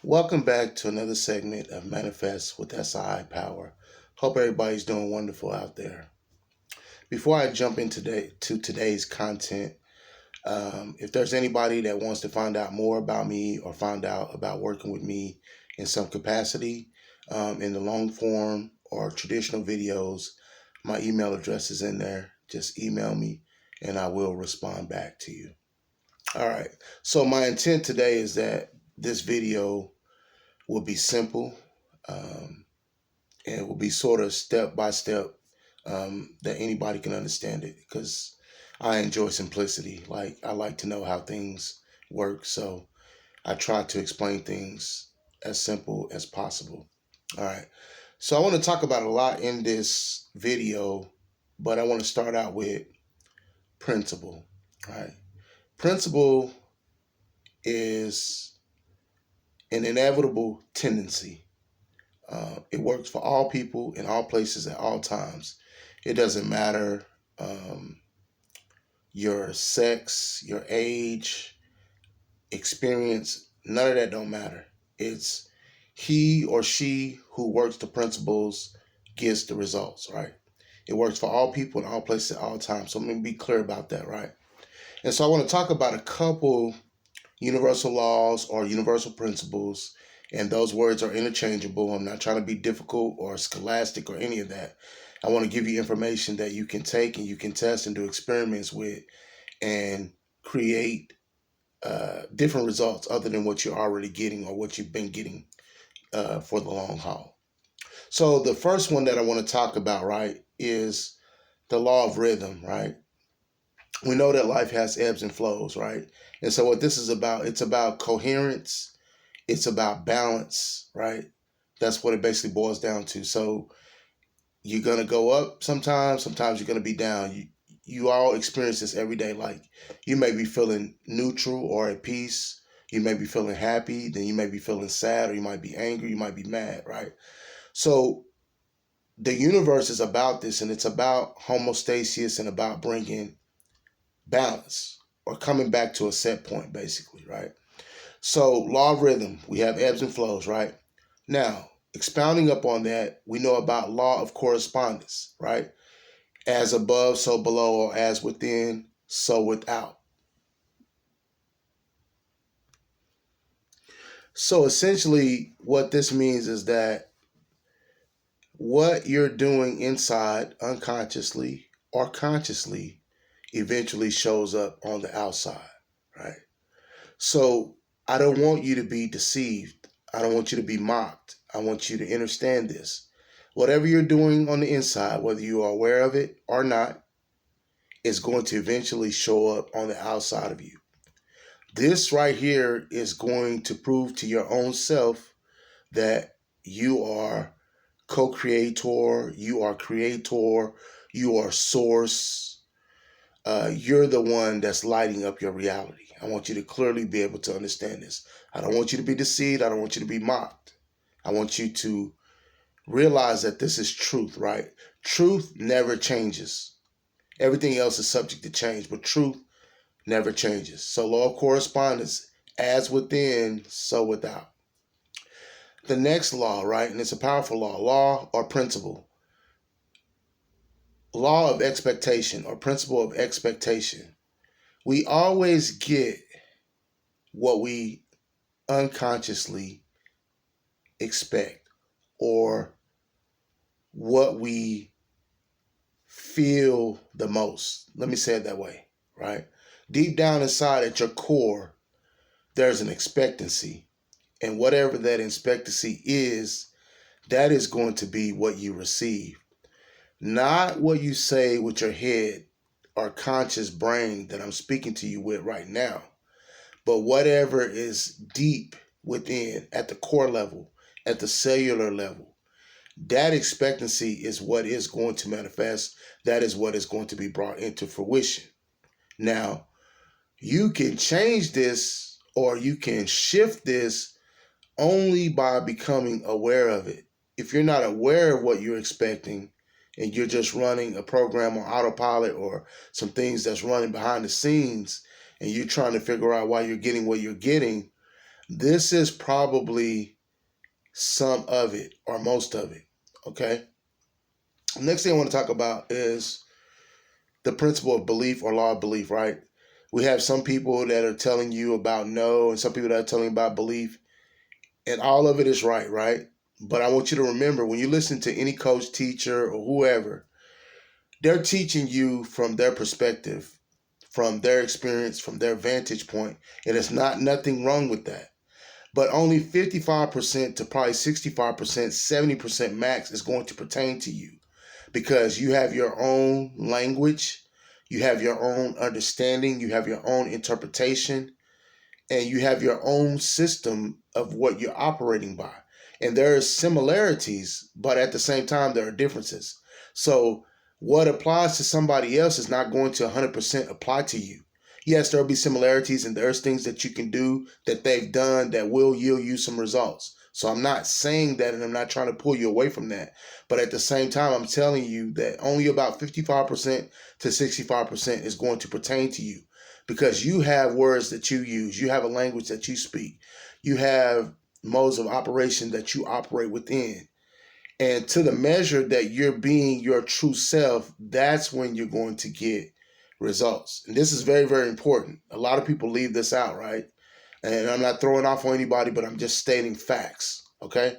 Welcome back to another segment of Manifest with SI Power. Hope everybody's doing wonderful out there. Before I jump into today's content, if there's anybody that wants to find out more about me or find out about working with me in some capacity, in the long form or traditional videos, my email address is in there. Just email me and I will respond back to you. All right. So my intent today is that this video will be simple, um, and it will be sort of step by step, that anybody can understand it because I enjoy simplicity. Like, I like to know how things work. So I try to explain things as simple as possible. All right. So I want to talk about a lot in this video, but I want to start out with principle. All right. Principle is an inevitable tendency. It works for all people in all places at all times. It doesn't matter your sex, your age, experience. None of that don't matter. It's he or she who works the principles gets the results, right? It works for all people in all places at all times. So let me be clear about that, right? And so I want to talk about a couple universal laws or universal principles, and those words are interchangeable. I'm not trying to be difficult or scholastic or any of that. I want to give you information that you can take and you can test and do experiments with and create different results other than what you're already getting or what you've been getting for the long haul. So the first one that I want to talk about, right, is the law of rhythm, right? We know that life has ebbs and flows, right? And so what this is about, it's about coherence, it's about balance, right? That's what it basically boils down to. So you're gonna go up sometimes you're gonna be down. You all experience this every day. Like, you may be feeling neutral or at peace. You may be feeling happy, then you may be feeling sad, or you might be angry, you might be mad, right? So the universe is about this, and it's about homeostasis and about bringing balance or coming back to a set point, basically, right? So, law of rhythm, we have ebbs and flows, right? Now, expounding upon that, we know about law of correspondence, right? As above, so below, or as within, so without. So, essentially, what this means is that what you're doing inside unconsciously or consciously eventually shows up on the outside, right? So I don't want you to be deceived. I don't want you to be mocked. I want you to understand this. Whatever you're doing on the inside, whether you are aware of it or not, is going to eventually show up on the outside of you. This right here is going to prove to your own self that you are co-creator, you are creator, you are source. You're the one that's lighting up your reality. I want you to clearly be able to understand this. I don't want you to be deceived. I don't want you to be mocked. I want you to realize that this is truth, right? Truth never changes. Everything else is subject to change, but truth never changes. So, law of correspondence, as within, so without. The next law, right? And it's a powerful law or principle. Law of expectation or principle of expectation. We always get what we unconsciously expect or what we feel the most. Let me say it that way, right? Deep down inside at your core, there's an expectancy. And whatever that expectancy is, that is going to be what you receive. Not what you say with your head or conscious brain that I'm speaking to you with right now, but whatever is deep within, at the core level, at the cellular level, that expectancy is what is going to manifest. That is what is going to be brought into fruition. Now, you can change this or you can shift this only by becoming aware of it. If you're not aware of what you're expecting and you're just running a program on autopilot or some things that's running behind the scenes and you're trying to figure out why you're getting what you're getting, This is probably some of it or most of it. Okay. Next thing I want to talk about is the principle of belief or law of belief, right? We have some people that are telling you about no, and some people that are telling you about belief, and all of it is right, right? But I want you to remember when you listen to any coach, teacher, or whoever, they're teaching you from their perspective, from their experience, from their vantage point, and it's not nothing wrong with that. But only 55% to probably 65%, 70% max is going to pertain to you because you have your own language, you have your own understanding, you have your own interpretation, and you have your own system of what you're operating by. And there are similarities, but at the same time, there are differences. So, what applies to somebody else is not going to 100% apply to you. Yes, there'll be similarities, and there's things that you can do that they've done that will yield you some results. So, I'm not saying that, and I'm not trying to pull you away from that. But at the same time, I'm telling you that only about 55% to 65% is going to pertain to you because you have words that you use, you have a language that you speak, you have modes of operation that you operate within. And to the measure that you're being your true self, that's when you're going to get results. And this is very, very important. A lot of people leave this out, right? And I'm not throwing off on anybody, but I'm just stating facts, okay?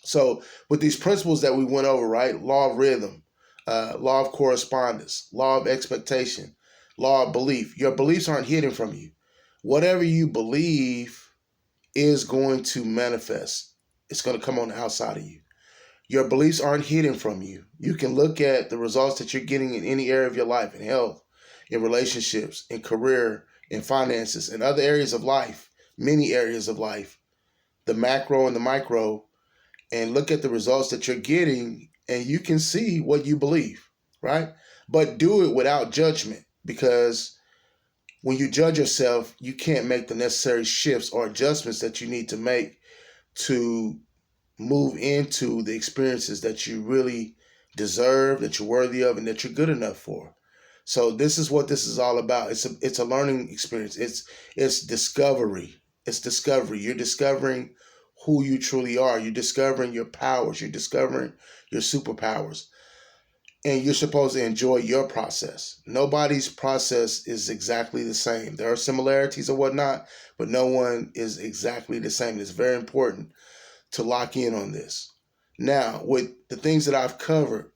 So, with these principles that we went over, right? Law of rhythm, law of correspondence, law of expectation, law of belief. Your beliefs aren't hidden from you. Whatever you believe is going to manifest, it's going to come on the outside of you. Your beliefs aren't hidden from you. You can look at the results that you're getting in any area of your life, in health, in relationships, in career, in finances, in other areas of life, many areas of life, the macro and the micro, and look at the results that you're getting, and you can see what you believe, right? But do it without judgment, because when you judge yourself, you can't make the necessary shifts or adjustments that you need to make to move into the experiences that you really deserve, that you're worthy of, and that you're good enough for. So this is what this is all about. It's a learning experience. It's discovery. It's discovery. You're discovering who you truly are. You're discovering your powers. You're discovering your superpowers. And you're supposed to enjoy your process. Nobody's process is exactly the same. There are similarities or whatnot, but no one is exactly the same. It's very important to lock in on this. Now, with the things that I've covered,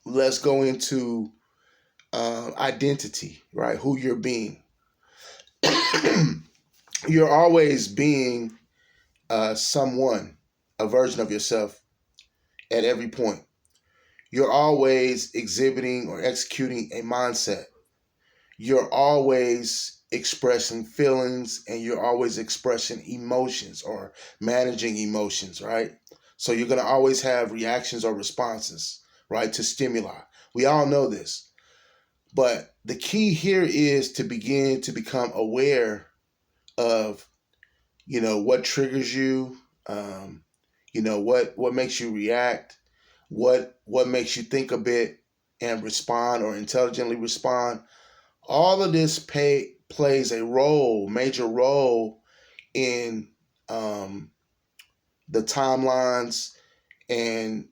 let's go into identity, right? Who you're being. You're always being someone, a version of yourself at every point. You're always exhibiting or executing a mindset. You're always expressing feelings and you're always expressing emotions or managing emotions, right? So you're going to always have reactions or responses, right, to stimuli. We all know this. But the key here is to begin to become aware of, what triggers you, what makes you react, what makes you think a bit and respond or intelligently respond. All of this plays a major role in the timelines and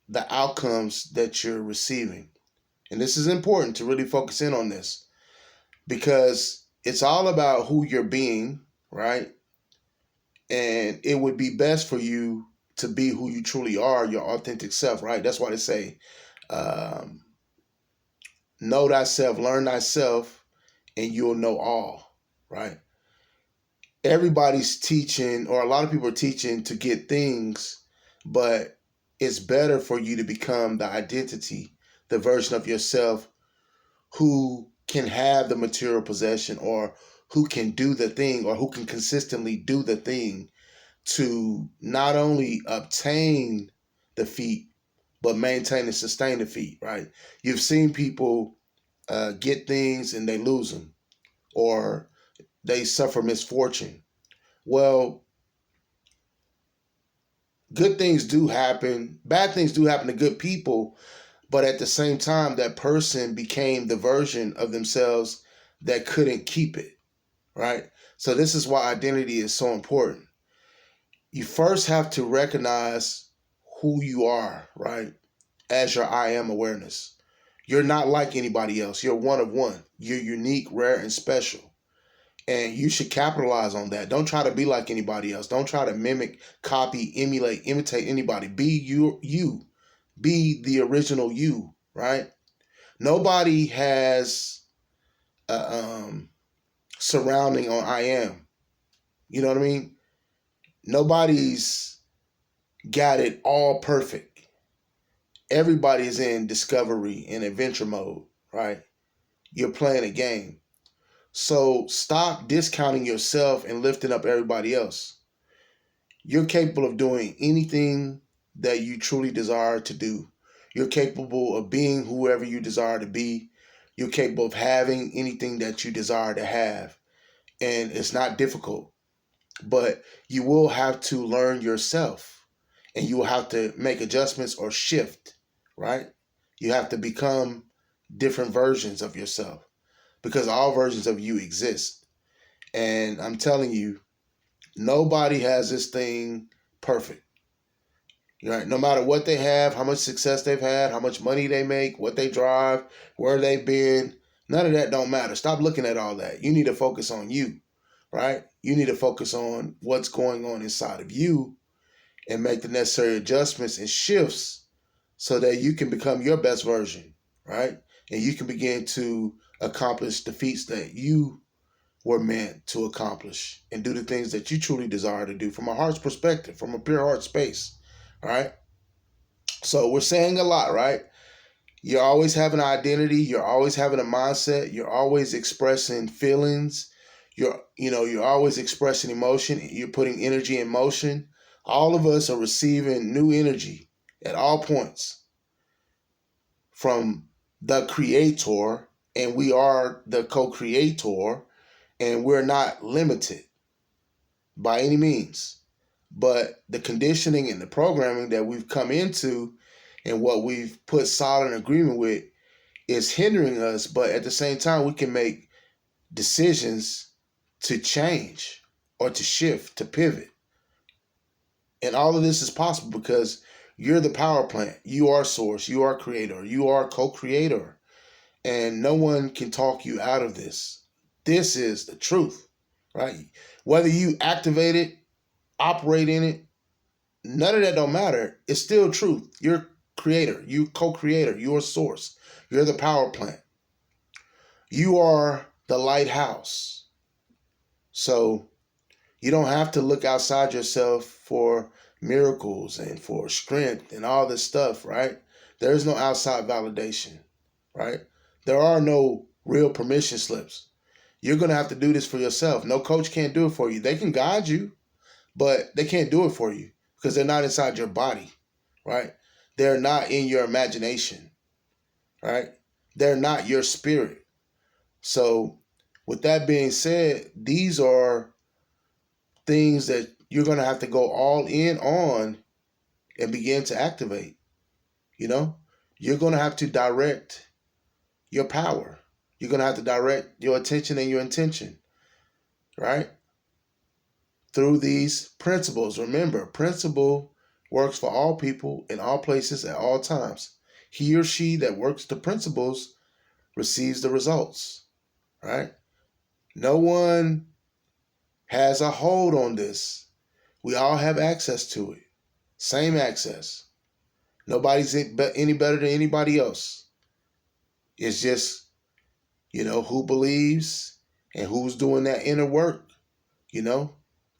the outcomes that you're receiving. And this is important to really focus in on this because it's all about who you're being, right? And it would be best for you to be who you truly are, your authentic self, right? That's why they say, um, know thyself, learn thyself, and you'll know all, right? Everybody's teaching, or a lot of people are teaching to get things, but it's better for you to become the identity, the version of yourself who can have the material possession or who can do the thing or who can consistently do the thing to not only obtain the feat, but maintain and sustain the feat, right? You've seen people get things and they lose them or they suffer misfortune. Well, good things do happen, bad things do happen to good people, but at the same time, that person became the version of themselves that couldn't keep it, right? So this is why identity is so important. You first have to recognize who you are, right? As your I am awareness. You're not like anybody else. You're one of one. You're unique, rare, and special. And you should capitalize on that. Don't try to be like anybody else. Don't try to mimic, copy, emulate, imitate anybody. Be you. Be the original you, right? Nobody has a surrounding on I am. You know what I mean? Nobody's got it all perfect. Everybody's in discovery and adventure mode, right? You're playing a game. So stop discounting yourself and lifting up everybody else. You're capable of doing anything that you truly desire to do. You're capable of being whoever you desire to be. You're capable of having anything that you desire to have. And it's not difficult, but you will have to learn yourself and you will have to make adjustments or shift, right? You have to become different versions of yourself because all versions of you exist. And I'm telling you, nobody has this thing perfect. Right? No matter what they have, how much success they've had, how much money they make, what they drive, where they've been, none of that don't matter. Stop looking at all that. You need to focus on you, right? You need to focus on what's going on inside of you and make the necessary adjustments and shifts so that you can become your best version, right? And you can begin to accomplish the feats that you were meant to accomplish and do the things that you truly desire to do from a heart's perspective, from a pure heart space. All right. So we're saying a lot, right? You're always having an identity. You're always having a mindset. You're always expressing feelings. You're always expressing emotion. You're putting energy in motion. All of us are receiving new energy at all points from the creator, and we are the co-creator, and we're not limited by any means. But the conditioning and the programming that we've come into and what we've put solid agreement with is hindering us. But at the same time, we can make decisions to change or to shift, to pivot. And all of this is possible because you're the power plant. You are source. You are creator. You are co-creator. And no one can talk you out of this. This is the truth, right? Whether you activate it, operate in it, none of that don't matter. It's still truth. You're creator. You co-creator. You're source. You're the power plant. You are the lighthouse. So you don't have to look outside yourself for miracles and for strength and all this stuff, right? There is no outside validation, right? There are no real permission slips. You're going to have to do this for yourself. No coach can't do it for you. They can guide you, but they can't do it for you because they're not inside your body, right? They're not in your imagination, right? They're not your spirit. So with that being said, these are things that you're going to have to go all in on and begin to activate. You know, you're going to have to direct your power. You're going to have to direct your attention and your intention, right? Through these principles. Remember, principle works for all people in all places at all times. He or she that works the principles receives the results, right? No one has a hold on this. We all have access to it. Same access. Nobody's any better than anybody else. It's just, who believes and who's doing that inner work,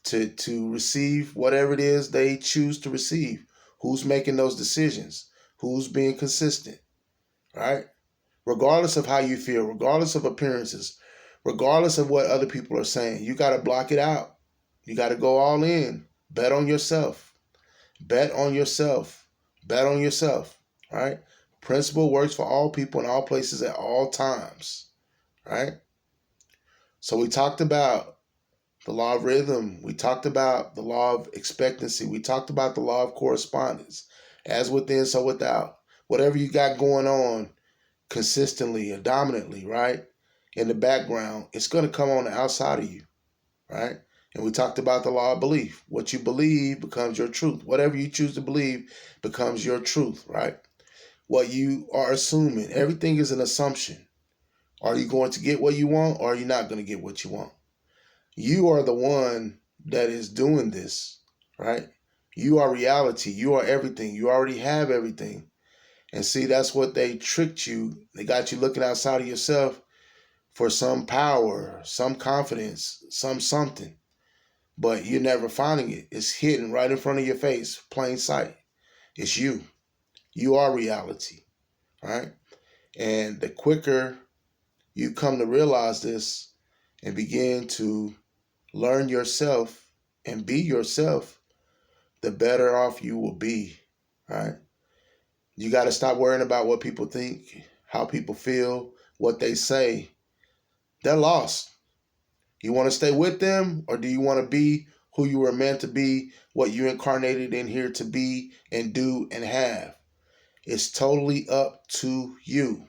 to receive whatever it is they choose to receive. Who's making those decisions? Who's being consistent, right? Regardless of how you feel, regardless of appearances, regardless of what other people are saying, you got to block it out. You got to go all in. Bet on yourself. Bet on yourself. Bet on yourself, right? Principle works for all people in all places at all times, right? So we talked about the law of rhythm. We talked about the law of expectancy. We talked about the law of correspondence. As within, so without. Whatever you got going on consistently or dominantly, right? In the background, it's going to come on the outside of you. right? And we talked about the law of belief. What you believe becomes your truth. Whatever you choose to believe becomes your truth, right? What you are assuming, everything is an assumption. Are you going to get what you want, or are you not going to get what you want? You are the one that is doing this, right? You are reality. You are everything. You already have everything. And see, that's what they tricked you. They got you looking outside of yourself for some power, some confidence, something. But you're never finding it. It's hidden right in front of your face, plain sight. It's you. You are reality, right? And the quicker you come to realize this and begin to learn yourself and be yourself, the better off you will be, right? You got to stop worrying about what people think, how people feel, what they say. They're lost. You want to stay with them, or do you want to be who you were meant to be, what you incarnated in here to be and do and have? It's totally up to you.